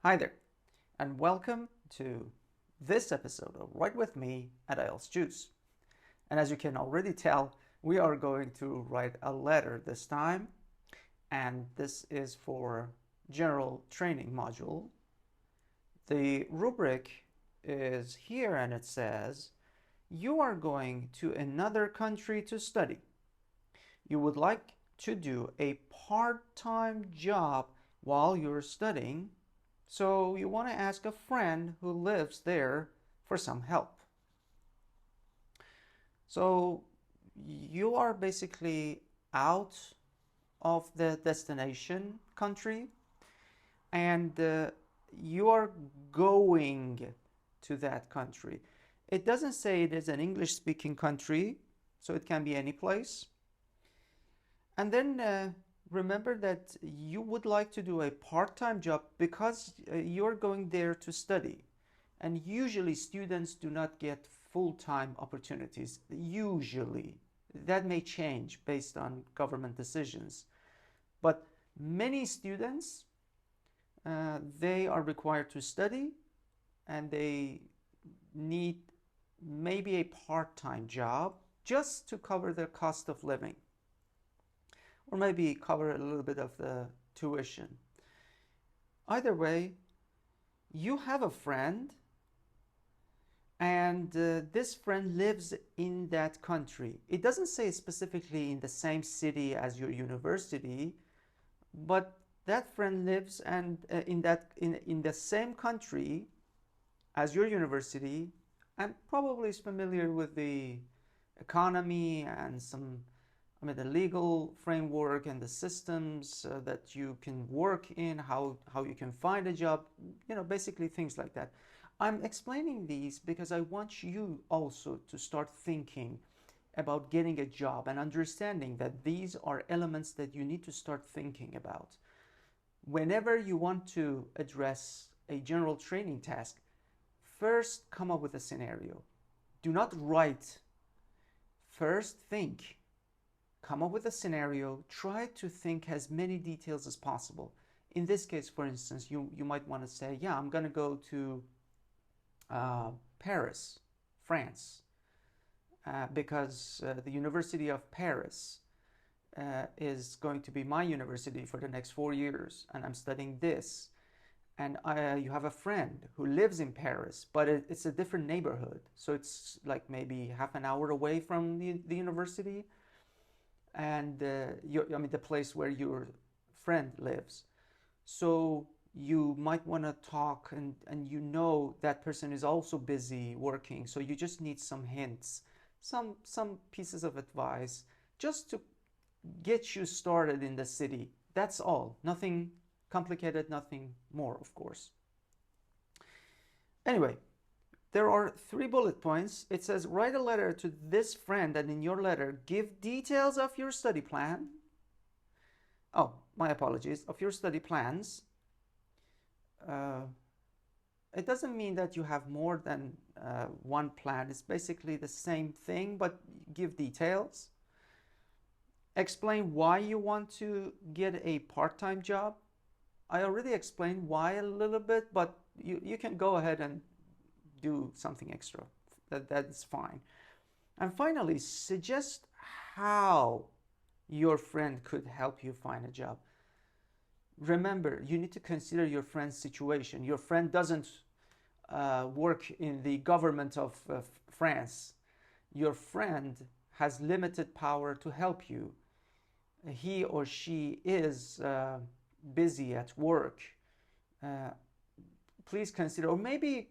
Hi there, and welcome to this episode of Write With Me at IELTS Juice. And as you can already tell, we are going to write a letter this time, and this is for general training module. The rubric is here and it says, you are going to another country to study. You would like to do a part-time job while you're studying, so you want to ask a friend who lives there for some help. So you are basically out of the destination country and you are going to that country. It doesn't say it is an English-speaking country, so it can be any place. And then remember that you would like to do a part-time job because you're going there to study. And usually students do not get full-time opportunities. Usually. That may change based on government decisions. But many students, they are required to study and they need maybe a part-time job just to cover their cost of living, or maybe cover a little bit of the tuition. Either way, you have a friend and this friend lives in that country. It doesn't say specifically in the same city as your university, but that friend lives and in the same country as your university and probably is familiar with the economy and the legal framework and the systems that you can work in, how you can find a job, basically things like that. I'm explaining these because I want you also to start thinking about getting a job and understanding that these are elements that you need to start thinking about. Whenever you want to address a general training task, first come up with a scenario. Do not write. First think. Come up with a scenario, try to think as many details as possible. In this case, for instance, you might want to say, yeah, I'm going to go to Paris, France, because the University of Paris is going to be my university for the next 4 years, and I'm studying this. And you have a friend who lives in Paris, but it's a different neighborhood. So it's like maybe half an hour away from the university and the place where your friend lives. So you might want to talk and that person is also busy working. So you just need some hints, some pieces of advice just to get you started in the city. That's all. Nothing complicated, nothing more, of course. Anyway, there are 3 bullet points. It says, write a letter to this friend, and in your letter, give details of your study plan. Oh, my apologies, of your study plans. It doesn't mean that you have more than one plan. It's basically the same thing, but give details. Explain why you want to get a part-time job. I already explained why a little bit, but you can go ahead and do something extra. That's fine. And finally, suggest how your friend could help you find a job. Remember, you need to consider your friend's situation. Your friend doesn't work in the government of France. Your friend has limited power to help you. He or she is busy at work. Please consider, or maybe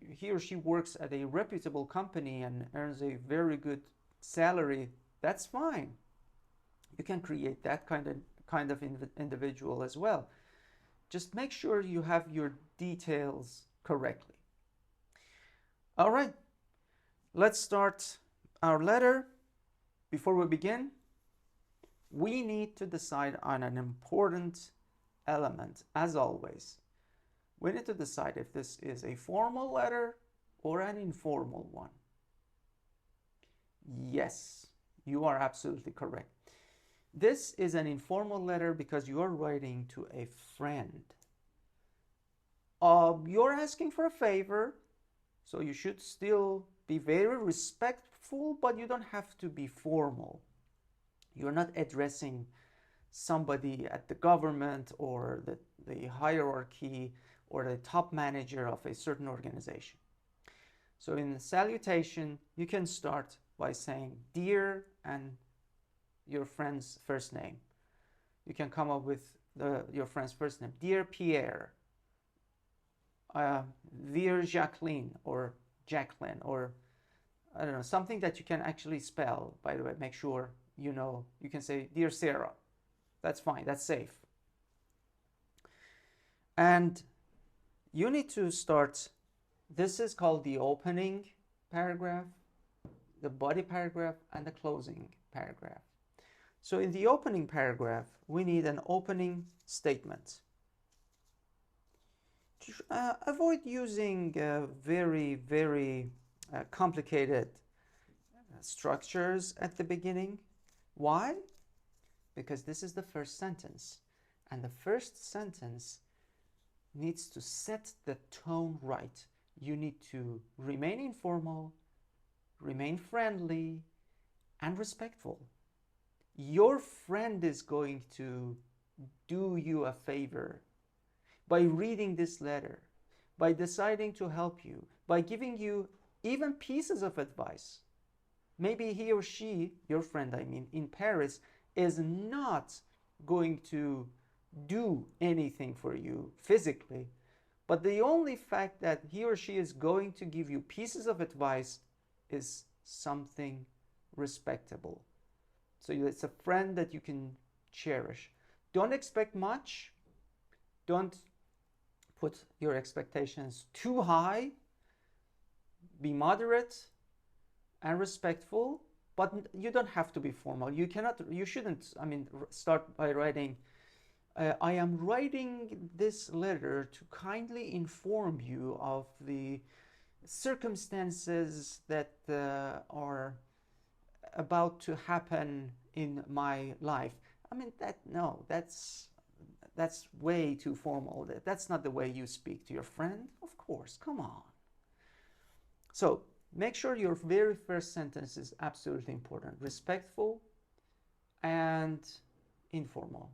he or she works at a reputable company and earns a very good salary. That's fine. You can create that kind of individual as well. Just make sure you have your details correctly. All right, let's start our letter. Before we begin, we need to decide on an important element, as always. We need to decide if this is a formal letter or an informal one. Yes, you are absolutely correct. This is an informal letter because you are writing to a friend. You're asking for a favor, so you should still be very respectful, but you don't have to be formal. You're not addressing somebody at the government or the hierarchy or the top manager of a certain organization. So in the salutation, you can start by saying dear and your friend's first name. You can come up with your friend's first name. Dear Pierre, dear Jacqueline, or Jacqueline, or I don't know, something that you can actually spell, by the way. Make sure you know. You can say dear Sarah. That's fine, that's safe. And you need to start, this is called the opening paragraph, the body paragraph, and the closing paragraph. So in the opening paragraph, we need an opening statement. Avoid using very complicated structures at the beginning. Why? Because this is the first sentence, and the first sentence needs to set the tone right. You need to remain informal, remain friendly, and respectful. Your friend is going to do you a favor by reading this letter, by deciding to help you, by giving you even pieces of advice. Maybe he or she, your friend I mean, in Paris, is not going to do anything for you physically, but the only fact that he or she is going to give you pieces of advice is something respectable. So it's a friend that you can cherish. Don't expect much. Don't put your expectations too high. Be moderate and respectful, but you don't have to be formal. You shouldn't, start by writing, I am writing this letter to kindly inform you of the circumstances that are about to happen in my life. That's way too formal. That's not the way you speak to your friend. Of course, come on. So make sure your very first sentence is absolutely important. Respectful and informal.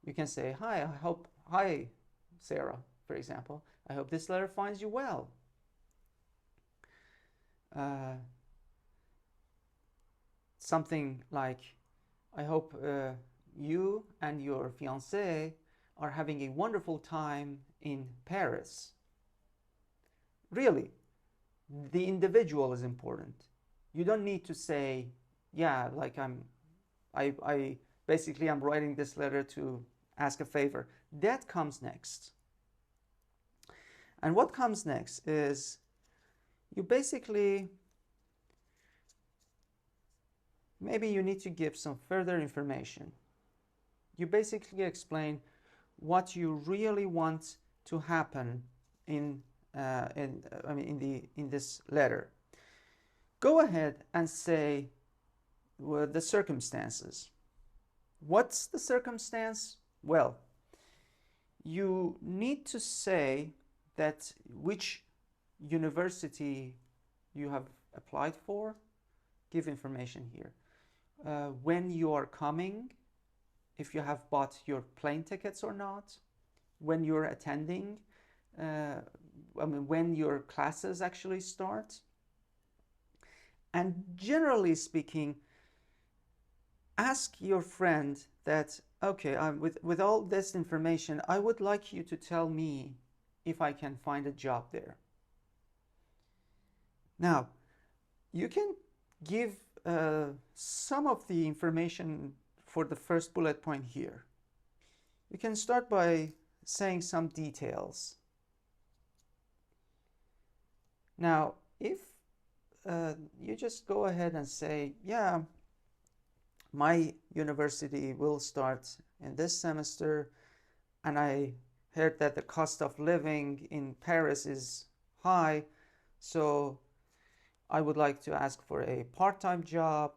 You can say, hi Sarah, for example. I hope this letter finds you well. Something like, I hope you and your fiancé are having a wonderful time in Paris. Really, the individual is important. You don't need to say, yeah, like I'm writing this letter to ask a favor. That comes next. And what comes next is you basically, maybe you need to give some further information. You basically explain what you really want to happen in this letter. Go ahead and say the circumstances. What's the circumstance? Well, you need to say that which university you have applied for. Give information here. When you are coming, if you have bought your plane tickets or not, when you're attending, when your classes actually start. And generally speaking, ask your friend that, okay, with all this information, I would like you to tell me if I can find a job there. Now, you can give some of the information for the first bullet point here. You can start by saying some details. Now, if you just go ahead and say, yeah, my university will start in this semester, and I heard that the cost of living in Paris is high, so I would like to ask for a part-time job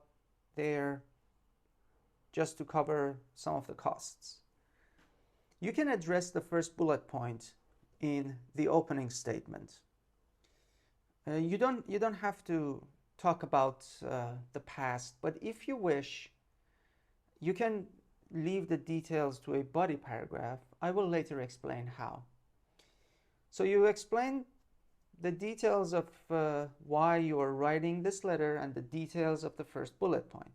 there just to cover some of the costs. You can address the first bullet point in the opening statement. You don't have to talk about the past, but if you wish, you can leave the details to a body paragraph. I will later explain how. So you explain the details of why you are writing this letter and the details of the first bullet point.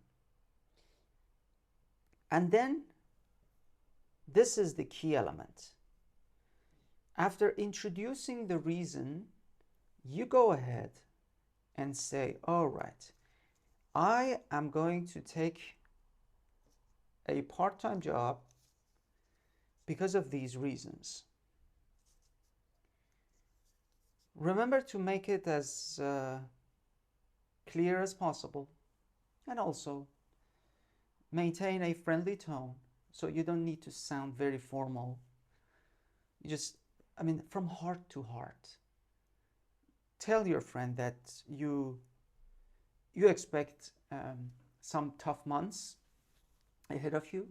And then, this is the key element. After introducing the reason, you go ahead and say, all right, I am going to take a part-time job because of these reasons. Remember to make it as clear as possible, and also maintain a friendly tone, so you don't need to sound very formal. You just, from heart to heart, tell your friend that you expect some tough months ahead of you.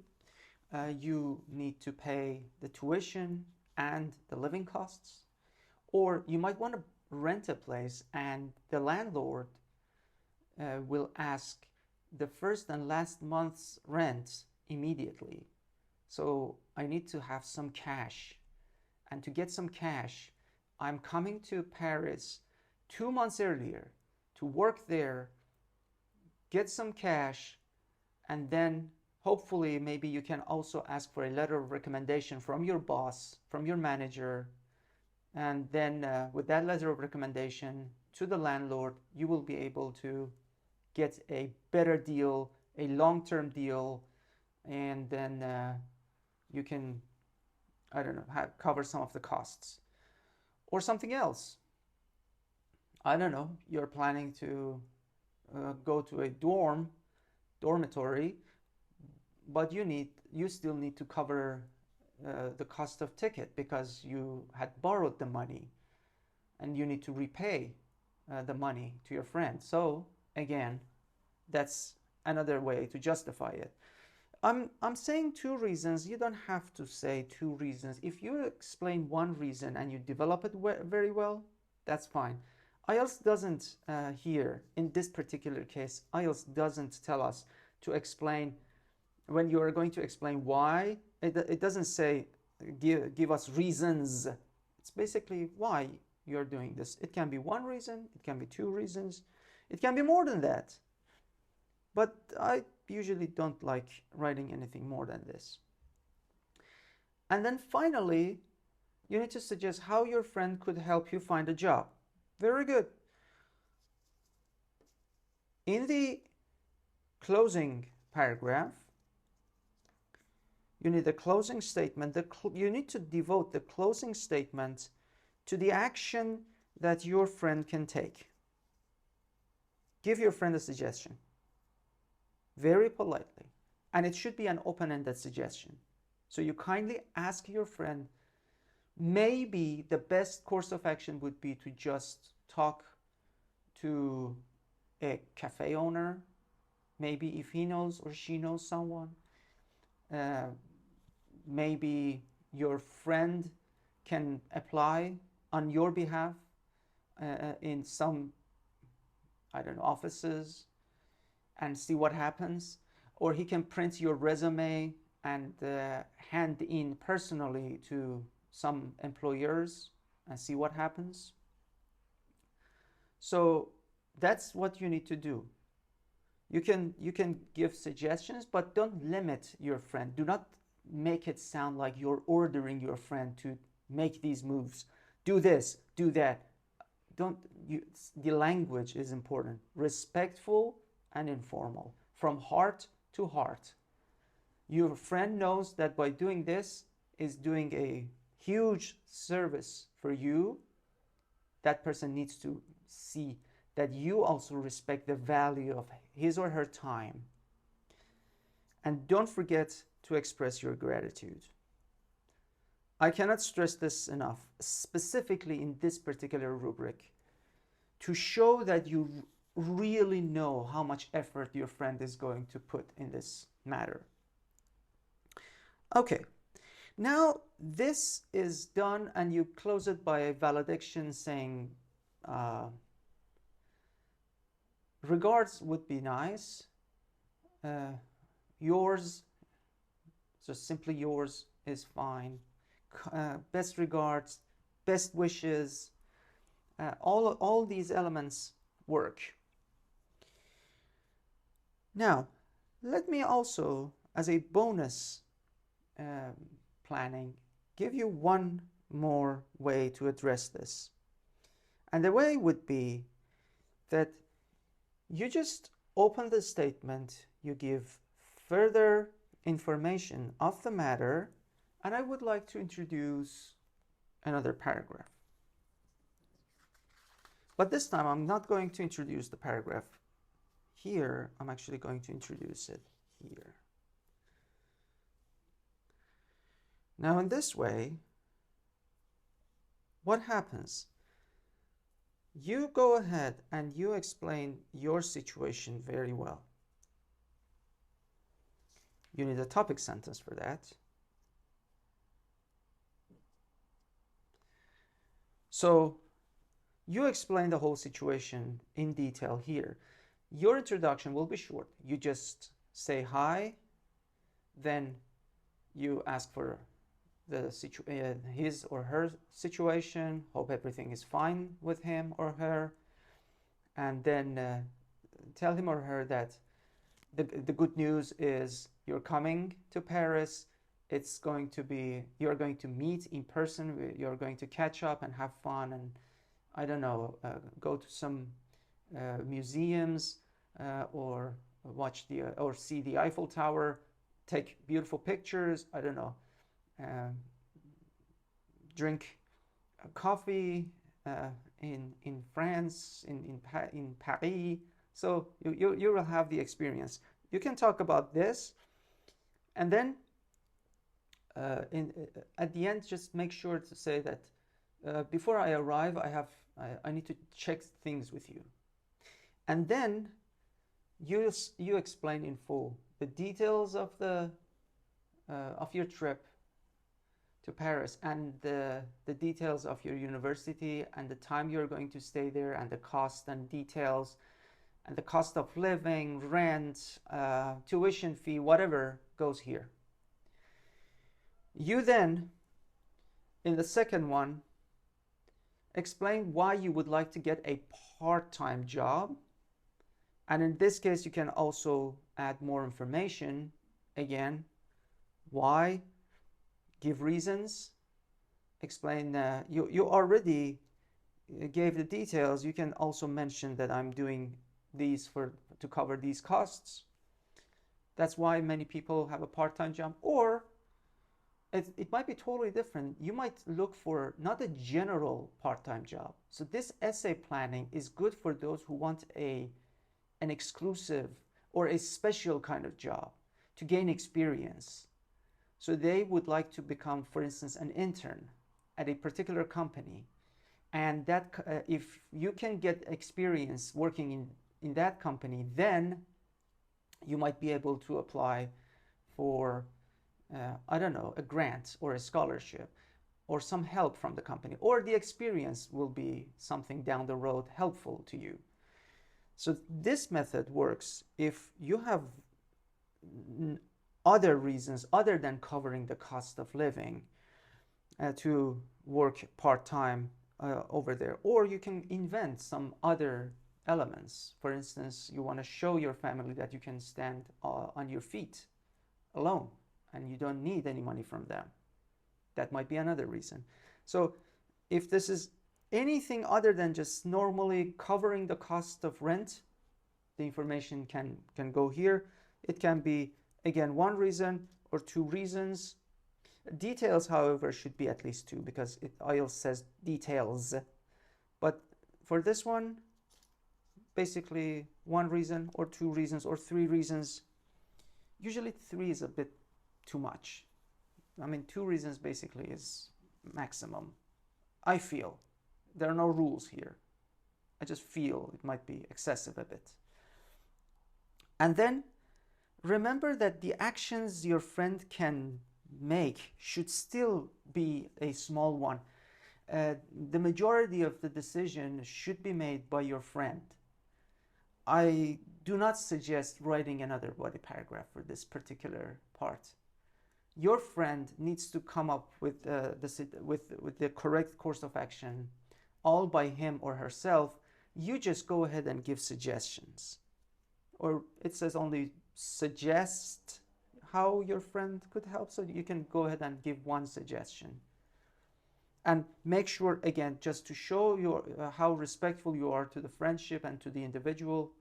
You need to pay the tuition and the living costs. Or you might want to rent a place and the landlord will ask the first and last month's rent immediately. So I need to have some cash. And to get some cash, I'm coming to Paris 2 months earlier to work there, get some cash, and then hopefully maybe you can also ask for a letter of recommendation from your boss, from your manager. And then with that letter of recommendation to the landlord, you will be able to get a better deal, a long-term deal, and then you can, cover some of the costs. Or something else. I don't know, you're planning to go to a dormitory, but you still need to cover the cost of ticket because you had borrowed the money and you need to repay the money to your friend. So again, that's another way to justify it. I'm saying 2 reasons. You don't have to say 2 reasons. If you explain 1 reason and you develop it very well, that's fine. IELTS doesn't here, in this particular case, IELTS doesn't tell us to explain, when you are going to explain why, it doesn't say give us reasons. It's basically why you're doing this. It can be 1 reason, it can be 2 reasons, it can be more than that. But I usually don't like writing anything more than this. And then finally, you need to suggest how your friend could help you find a job. Very good. In the closing paragraph, you need a closing statement. You need to devote the closing statement to the action that your friend can take. Give your friend a suggestion. Very politely. And it should be an open-ended suggestion. So you kindly ask your friend, maybe the best course of action would be to just talk to a cafe owner, maybe if he knows or she knows someone. Maybe your friend can apply on your behalf in some, offices and see what happens. Or he can print your resume and hand in personally to some employers and see what happens. So that's what you need to do. You can give suggestions, but don't limit your friend. Do not make it sound like you're ordering your friend to make these moves. Do this, do that. The language is important. Respectful and informal. From heart to heart. Your friend knows that by doing this is doing a huge service for you. That person needs to see that you also respect the value of his or her time. And don't forget to express your gratitude. I cannot stress this enough, specifically in this particular rubric, to show that you really know how much effort your friend is going to put in this matter. Okay, Now this is done, and you close it by a valediction saying, regards would be nice, yours, just simply yours is fine, best regards, best wishes, all these elements work. Now, let me also, as a bonus planning, give you one more way to address this. And the way would be that you just open the statement, you give further information of the matter, and I would like to introduce another paragraph. But this time I'm not going to introduce the paragraph here, I'm actually going to introduce it here. Now in this way, what happens? You go ahead and you explain your situation very well. You need a topic sentence for that. So you explain the whole situation in detail here. Your introduction will be short. You just say hi, then you ask for the his or her situation, hope everything is fine with him or her, and then tell him or her that the good news is you're coming to Paris. It's going to be, you're going to meet in person, you're going to catch up and have fun, and I don't know, go to some museums or watch or see the Eiffel Tower, take beautiful pictures, I don't know, drink coffee in France, in Paris. So you will have the experience. You can talk about this, and then at the end, just make sure to say that before I arrive, I need to check things with you, and then you explain in full the details of your trip to Paris, and the details of your university, and the time you're going to stay there, and the cost and details, and the cost of living, rent, tuition fee, whatever goes here. You then, in the second one, explain why you would like to get a part-time job. And in this case, you can also add more information. Again, why, give reasons, explain, you already gave the details. You can also mention that I'm doing these to cover these costs. That's why many people have a part-time job. Or it might be totally different. You might look for not a general part-time job. So this essay planning is good for those who want an exclusive or a special kind of job to gain experience. So they would like to become, for instance, an intern at a particular company. And that if you can get experience working in that company, then you might be able to apply for I don't know, a grant or a scholarship or some help from the company, or the experience will be something down the road helpful to you. So this method works if you have other reasons other than covering the cost of living to work part-time over there, or you can invent some other elements. For instance, you want to show your family that you can stand on your feet alone and you don't need any money from them. That might be another reason. So if this is anything other than just normally covering the cost of rent, the information can go here. It can be, again, one reason or two reasons. Details, however, should be at least two, because IELTS says details. But for this one, basically one reason or two reasons or three reasons. Usually three is a bit too much. I mean, two reasons basically is maximum. I feel. There are no rules here. I just feel it might be excessive a bit. And then remember that the actions your friend can make should still be a small one. The majority of the decision should be made by your friend. I do not suggest writing another body paragraph for this particular part. Your friend needs to come up with the correct course of action all by him or herself. You just go ahead and give suggestions. Or it says only suggest how your friend could help, so you can go ahead and give one suggestion. And make sure, again, just to show how respectful you are to the friendship and to the individual,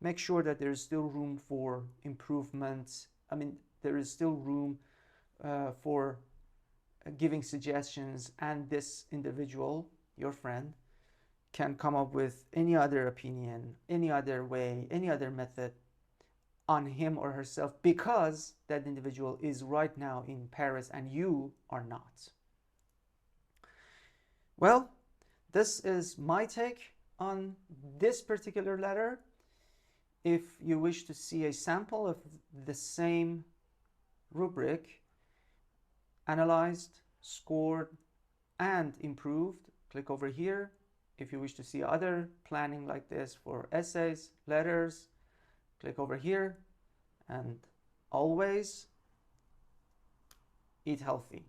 make sure that there is still room for improvement. I mean, there is still room for giving suggestions, and this individual, your friend, can come up with any other opinion, any other way, any other method on him or herself, because that individual is right now in Paris and you are not. Well, this is my take on this particular letter. If you wish to see a sample of the same rubric, analyzed, scored, and improved, click over here. If you wish to see other planning like this for essays, letters, click over here. And always eat healthy.